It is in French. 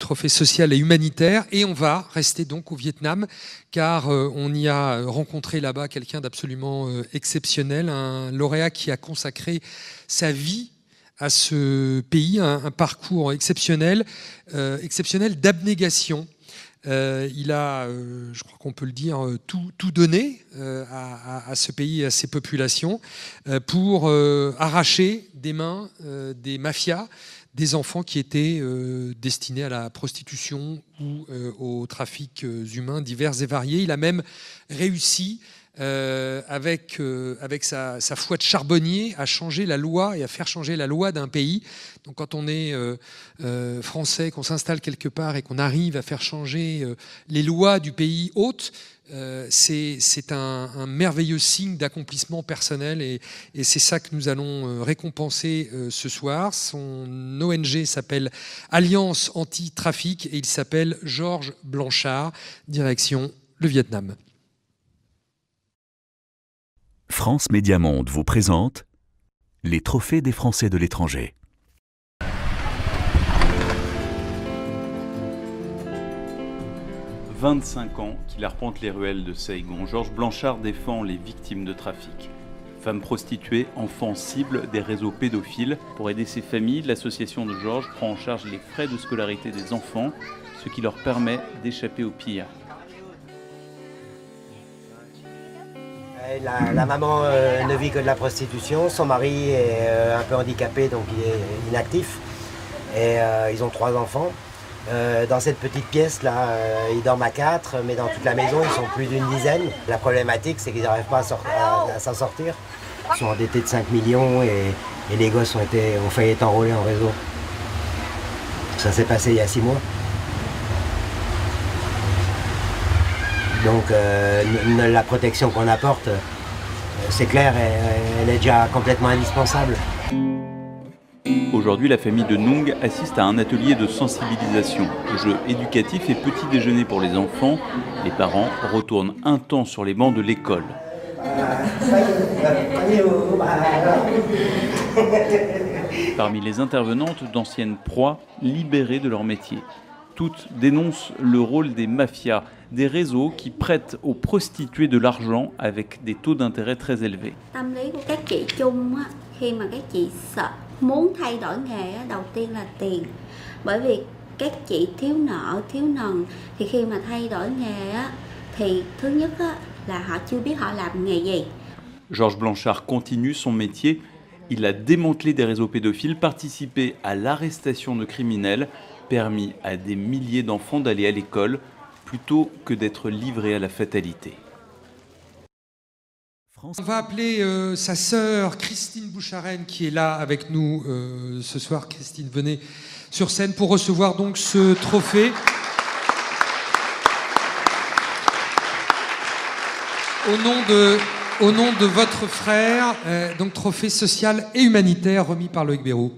trophée social et humanitaire. Et on va rester donc au Vietnam, car on y a rencontré là-bas quelqu'un d'absolument exceptionnel, un lauréat qui a consacré sa vie à ce pays, un parcours exceptionnel d'abnégation. Il a, je crois qu'on peut le dire, tout donné à ce pays et à ses populations pour arracher des mains des mafias des enfants qui étaient destinés à la prostitution ou aux trafics humains divers et variés. Il a même réussi avec sa foi de charbonnier à changer la loi et à faire changer la loi d'un pays. Donc quand on est français, qu'on s'installe quelque part et qu'on arrive à faire changer les lois du pays hôte, c'est un merveilleux signe d'accomplissement personnel et c'est ça que nous allons récompenser ce soir. Son ONG s'appelle Alliance Anti-Trafic et il s'appelle Georges Blanchard, direction le Vietnam. France Média Monde vous présente les trophées des Français de l'étranger. « 25 ans qu'il arpente les ruelles de Saigon, Georges Blanchard défend les victimes de trafic. Femmes prostituées, enfants cibles des réseaux pédophiles. Pour aider ces familles, l'association de Georges prend en charge les frais de scolarité des enfants, ce qui leur permet d'échapper au pire. La maman ne vit que de la prostitution, son mari est un peu handicapé, donc il est inactif. Et ils ont 3 enfants. Dans cette petite pièce-là, ils dorment à 4, mais dans toute la maison, ils sont plus d'une dizaine. La problématique, c'est qu'ils n'arrivent pas à s'en sortir. Ils sont endettés de 5 millions et les gosses ont failli être enrôlés en réseau. Ça s'est passé il y a 6 mois. Donc la protection qu'on apporte, c'est clair, elle est déjà complètement indispensable. Aujourd'hui, la famille de Nung assiste à un atelier de sensibilisation, jeux éducatifs et petit déjeuner pour les enfants. Les parents retournent un temps sur les bancs de l'école. Parmi les intervenantes, d'anciennes proies libérées de leur métier. Toutes dénoncent le rôle des mafias, des réseaux qui prêtent aux prostituées de l'argent avec des taux d'intérêt très élevés. Khi mà các chị muốn thay đổi nghề, đầu tiên là tiền. Bởi vì các chị thiếu nợ, thiếu nần thì khi mà thay đổi nghề thì thứ nhất là họ chưa biết họ làm nghề gì. Georges Blanchard continue son métier. Il a démantelé des réseaux pédophiles, participé à l'arrestation de criminels, permis à des milliers d'enfants d'aller à l'école plutôt que d'être livrés à la fatalité. On va appeler sa sœur Christine Boucharen qui est là avec nous ce soir. Christine, venez sur scène pour recevoir donc ce trophée. Au nom de votre frère, donc trophée social et humanitaire remis par Loïc Béraud.